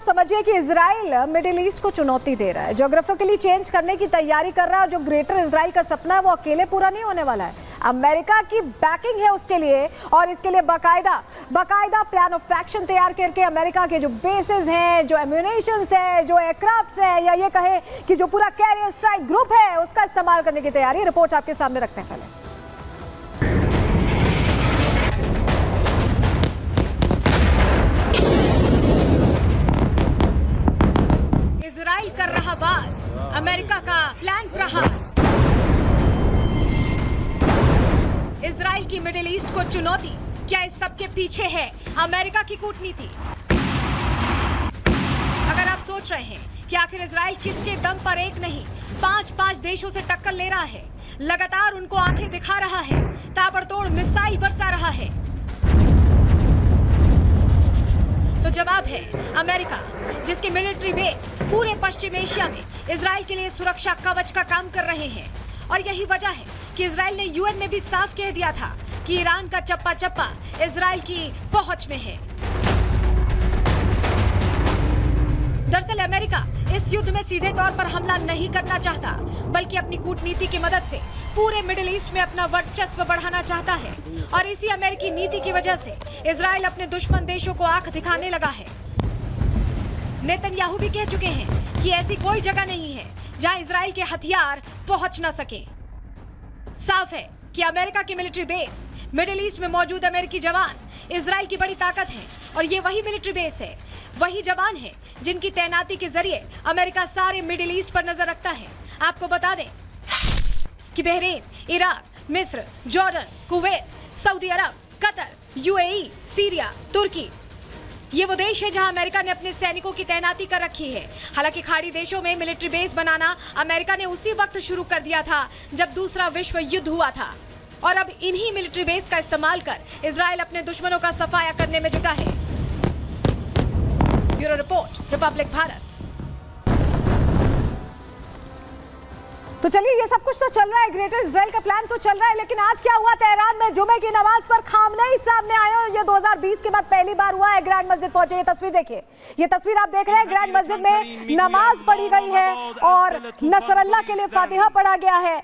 आप समझिए कि इजराइल मिडिल ईस्ट को चुनौती दे रहा है, ज्योग्राफिकली चेंज करने की तैयारी कर रहा है और जो ग्रेटर इजराइल का सपना है वो अकेले पूरा नहीं होने वाला है। अमेरिका की बैकिंग है उसके लिए और इसके लिए बाकायदा प्लान ऑफ एक्शन तैयार करके अमेरिका के जो बेसेस हैं, जो एम्यूनेशंस है, जो एयरक्राफ्ट्स है, या ये कहे कि जो पूरा कैरियर स्ट्राइक ग्रुप है उसका इस्तेमाल करने की तैयारी। रिपोर्ट आपके सामने रखते हैं पहले। इजराइल कर रहा वार, अमेरिका का प्लान प्रहार। इजराइल की मिडिल ईस्ट को चुनौती, क्या इस सब के पीछे है अमेरिका की कूटनीति? अगर आप सोच रहे हैं कि आखिर इजराइल किसके दम पर एक नहीं 5-5 देशों से टक्कर ले रहा है, लगातार उनको आंखें दिखा रहा है, ताबड़तोड़ मिसाइल बरसा रहा है, तो जवाब है अमेरिका, जिसके मिलिट्री बेस पूरे पश्चिम एशिया में इजराइल के लिए सुरक्षा कवच का काम कर रहे हैं। और यही वजह है कि इजराइल ने यूएन में भी साफ कह दिया था कि ईरान का चप्पा चप्पा इजराइल की पहुंच में है। दरअसल अमेरिका इस युद्ध में सीधे तौर पर हमला नहीं करना चाहता, बल्कि अपनी कूटनीति की मदद से पूरे मिडिल ईस्ट में अपना वर्चस्व बढ़ाना चाहता है। और इसी अमेरिकी नीति की वजह से इजराइल अपने दुश्मन देशों को आंख दिखाने लगा है। नेतन्याहू भी कह चुके हैं कि ऐसी कोई जगह नहीं है जहां इजराइल के हथियार पहुंच न सके। साफ है कि अमेरिका के मिलिट्री बेस, मिडिल ईस्ट में मौजूद अमेरिकी जवान इजराइल की बड़ी ताकत है और ये वही मिलिट्री बेस है, वही जवान है जिनकी तैनाती के जरिए अमेरिका सारे मिडिल ईस्ट पर नजर रखता है। आपको बता दें कि बहरीन, इराक, मिस्र, जॉर्डन, कुवैत, सऊदी अरब, कतर, यूएई, सीरिया, तुर्की, ये वो देश है जहां अमेरिका ने अपने सैनिकों की तैनाती कर रखी है। हालांकि खाड़ी देशों में मिलिट्री बेस बनाना अमेरिका ने उसी वक्त शुरू कर दिया था जब दूसरा विश्व युद्ध हुआ था, और अब इन्हीं मिलिट्री बेस का इस्तेमाल कर इजराइल अपने दुश्मनों का सफाया करने में जुटा है। Bureau report, Republic Bharat. तो चलिए, ये सब कुछ तो चल रहा है, ग्रेटर इजराइल का प्लान तो चल रहा है, लेकिन आज क्या हुआ तेहरान में जुमे की नमाज पर खामनेई सामने आए और ये 2020 के बाद पहली बार हुआ है। ग्रैंड मस्जिद पहुंचे, ये तस्वीर देखिए, ये तस्वीर आप देख रहे हैं, ग्रैंड मस्जिद में नमाज पढ़ी गई है और नसरल्लाह के लिए फातिहा पढ़ा गया है।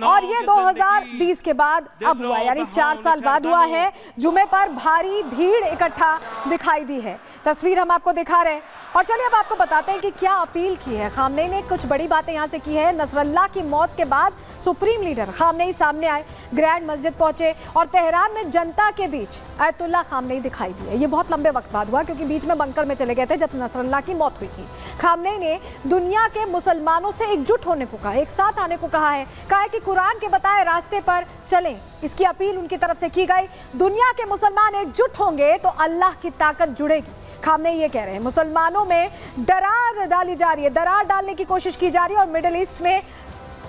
और ये 2020 के बाद अब हुआ, यानी 4 साल बाद हुआ है। जुमे पर भारी भीड़ इकट्ठा दिखाई दी है, तस्वीर हम आपको दिखा रहे हैं। और चलिए अब आपको बताते हैं कि क्या अपील की है खामनेई ने। कुछ बड़ी बातें यहाँ से की है। नसरल्लाह की मौत के बाद सुप्रीम लीडर खामनेई सामने आए, ग्रैंड मस्जिद पहुंचे और तेहरान में जनता के बीच आयतुल्लाह खामनेई दिखाई दिए। ये बहुत लंबे वक्त बाद हुआ क्योंकि बीच में बंकर में चले गए थे जब नसरल्लाह की मौत हुई थी। खामनेई ने दुनिया के मुसलमानों से एकजुट होने को कहा, एक साथ आने को कहा है कि कुरान के बताए रास्ते पर चलें। इसकी अपील उनकी तरफ से की गई। दुनिया के मुसलमान एकजुट होंगे तो अल्लाह की ताकत जुड़ेगी। खामनेई ये कह रहे हैं मुसलमानों में दरार डाली जा रही है, दरार डालने की कोशिश की जा रही है और मिडिल ईस्ट में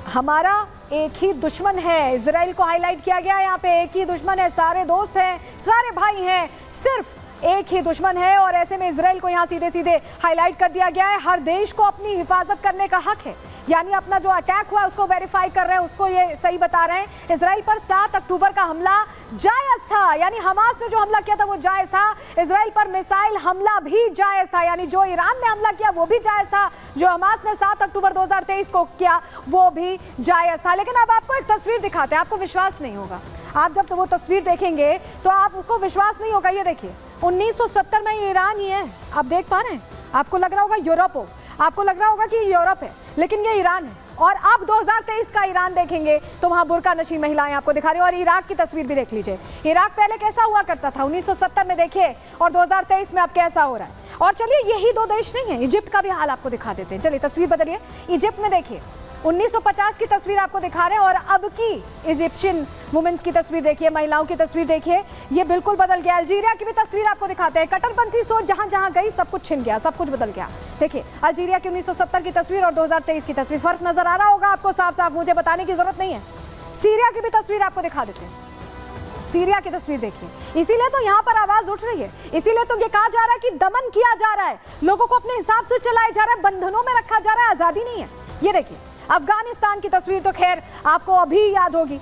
हमारा एक ही दुश्मन है। इजराइल को हाईलाइट किया गया है, यहाँ पे एक ही दुश्मन है, सारे दोस्त हैं, सारे भाई हैं, सिर्फ एक ही दुश्मन है। और ऐसे में इजराइल को यहाँ सीधे सीधे हाईलाइट कर दिया गया है। हर देश को अपनी हिफाजत करने का हक है, यानी अपना जो अटैक हुआ है उसको वेरीफाई कर रहे हैं, उसको ये सही बता रहे हैं। इजराइल पर 7 अक्टूबर का हमला जायज था, यानी हमास ने जो हमला किया था वो जायज था। इजराइल पर मिसाइल हमला भी जायज था, यानी जो ईरान ने हमला किया वो भी जायज था, जो हमास ने 7 अक्टूबर 2023 को किया वो भी जायज था। लेकिन अब आपको एक तस्वीर दिखाते हैं, आपको विश्वास नहीं होगा। आप जब तो वो तस्वीर देखेंगे तो आपको विश्वास नहीं होगा। ये देखिए, 1970 में ईरान ही है, आप देख पा रहे हैं। आपको लग रहा होगा यूरोप हो, आपको लग रहा होगा कि यूरोप है, लेकिन ये ईरान है। और अब 2023 का ईरान देखेंगे तो वहां बुर्का नशी महिलाएं आपको दिखा रही है। और इराक की तस्वीर भी देख लीजिए, इराक पहले कैसा हुआ करता था 1970 में, देखिए, और 2023 में अब कैसा हो रहा है। और चलिए, यही 2 देश नहीं है, इजिप्ट का भी हाल आपको दिखा देते हैं। चलिए तस्वीर बदलिए, इजिप्ट में देखिए 1950 की तस्वीर आपको दिखा रहे हैं और अब की इजिप्शियन वुमेन्स की तस्वीर देखिए, महिलाओं की तस्वीर देखिए, ये बिल्कुल बदल गया। अल्जीरिया की भी तस्वीर आपको दिखाते हैं। कट्टरपंथी सोच जहां जहां गई सब कुछ छिन गया, सब कुछ बदल गया। देखिए अल्जीरिया की 1970 की तस्वीर और 2023 की तस्वीर, फर्क नजर आ रहा होगा आपको साफ साफ, मुझे बताने की जरूरत नहीं है। सीरिया की भी तस्वीर आपको दिखा देते हैं, सीरिया की तस्वीर देखिए। इसीलिए तो यहाँ पर आवाज उठ रही है, इसीलिए तो ये कहा जा रहा है कि दमन किया जा रहा है, लोगों को अपने हिसाब से चलाया जा रहा है, बंधनों में रखा जा रहा है, आजादी नहीं है। ये देखिए अफगानिस्तान की तस्वीर तो खैर आपको अभी याद होगी,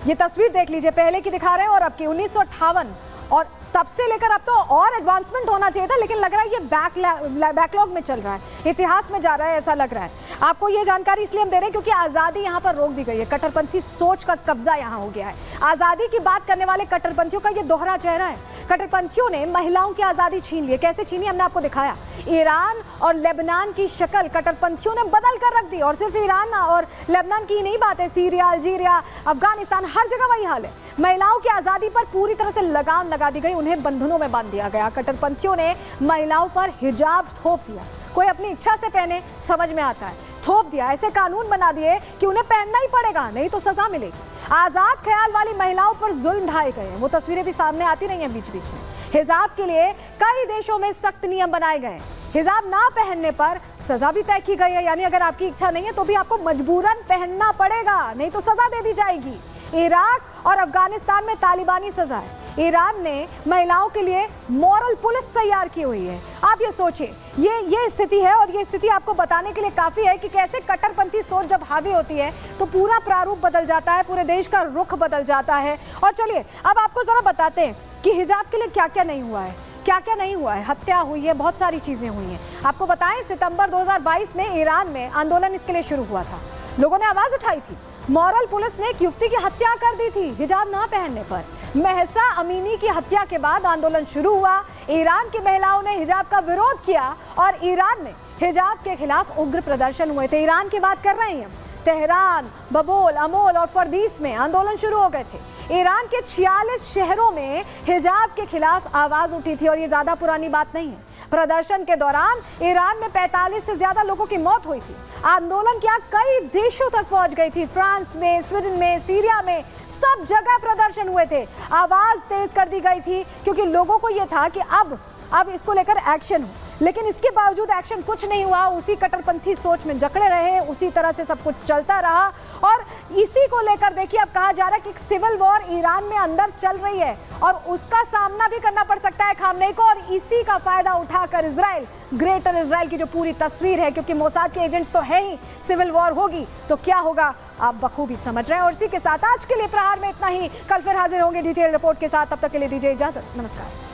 ये तस्वीर देख लीजिए, पहले की दिखा रहे हैं और अब की 1958 और तब से लेकर अब तो और एडवांसमेंट होना चाहिए था, लेकिन लग रहा है ये बैकलॉग में चल रहा है, इतिहास में जा रहा है, ऐसा लग रहा है। आपको ये जानकारी इसलिए हम दे रहे हैं क्योंकि आज़ादी यहाँ पर रोक दी गई है, कट्टरपंथी सोच का कब्जा यहाँ हो गया है। आज़ादी की बात करने वाले कट्टरपंथियों का ये दोहरा चेहरा है। कट्टरपंथियों ने महिलाओं की आज़ादी छीन ली। कैसे छीनी हमने आपको दिखाया। ईरान और लेबनान की शक्ल कट्टरपंथियों ने बदल कर रख दी। और सिर्फ ईरान और लेबनान की नहीं बात है, सीरिया, अल्जीरिया, अफगानिस्तान, हर जगह वही हाल है। महिलाओं की आज़ादी पर पूरी तरह से लगाम लगा दी गई, उन्हें बंधनों में बांध दिया गया। कट्टरपंथियों ने महिलाओं पर हिजाब थोप दिया। कोई अपनी इच्छा से पहने, समझ में आता है, थोप दिया। ऐसे कानून बना दिए कि उन्हें पहनना ही पड़ेगा, नहीं तो सजा मिलेगी। आजाद ख्याल वाली महिलाओं पर जुल्म ढाए गए। वो तस्वीरें भी सामने आती रही हैं बीच बीच में। हिजाब के लिए कई देशों में सख्त नियम बनाए गए। हिजाब ना पहनने पर सजा भी तय की गई है, यानी अगर आपकी इच्छा नहीं है तो भी आपको मजबूरन पहनना पड़ेगा, नहीं तो सजा दे दी जाएगी। इराक और अफगानिस्तान में तालिबानी सजा है। ईरान ने महिलाओं के लिए मॉरल पुलिस तैयार की हुई है। आप ये सोचिए, ये स्थिति है, और ये स्थिति आपको बताने के लिए काफी है कि कैसे कट्टरपंथी सोच जब हावी होती है तो पूरा प्रारूप बदल जाता है, पूरे देश का रुख बदल जाता है। और चलिए अब आपको जरा बताते हैं कि हिजाब के लिए क्या क्या नहीं हुआ है, क्या क्या नहीं हुआ है। हत्या हुई है, बहुत सारी चीजें हुई हैं। आपको बताएं, सितंबर 2022 में ईरान में आंदोलन इसके लिए शुरू हुआ था। लोगों ने आवाज उठाई थी। मॉरल पुलिस ने एक युवती की हत्या कर दी थी हिजाब ना पहनने पर। महसा अमीनी की हत्या के बाद आंदोलन शुरू हुआ। ईरान की महिलाओं ने हिजाब का विरोध किया और ईरान में हिजाब के खिलाफ उग्र प्रदर्शन हुए थे। ईरान की बात कर रहे हैं हम। तेहरान, बबोल, अमोल और फरदीस में आंदोलन शुरू हो गए थे। ईरान के 46 शहरों में हिजाब के खिलाफ आवाज उठी थी, और ये ज्यादा पुरानी बात नहीं है। प्रदर्शन के दौरान ईरान में 45 से ज्यादा लोगों की मौत हुई थी। आंदोलन की आग कई देशों तक पहुंच गई थी। फ्रांस में, स्वीडन में, सीरिया में, सब जगह प्रदर्शन हुए थे। आवाज तेज कर दी गई थी क्योंकि लोगों को यह था कि अब इसको लेकर एक्शन हो। लेकिन इसके बावजूद एक्शन कुछ नहीं हुआ। उसी कट्टरपंथी सोच में जकड़े रहे, उसी तरह से सब कुछ चलता रहा। और इसी को लेकर देखिए अब कहा जा रहा है कि एक सिविल वॉर ईरान में अंदर चल रही है और उसका सामना भी करना पड़ सकता है खामनेई को। और इसी का फायदा उठाकर इजराइल, ग्रेटर इजराइल की जो पूरी तस्वीर है, क्योंकि मोसाद के एजेंट्स तो है ही, सिविल वॉर होगी तो क्या होगा आप बखूबी समझ रहे हैं। और इसी के साथ आज के लिए प्रहार में इतना ही। कल फिर हाजिर होंगे डिटेल रिपोर्ट के साथ। तब तक के लिए दीजिए इजाजत। नमस्कार।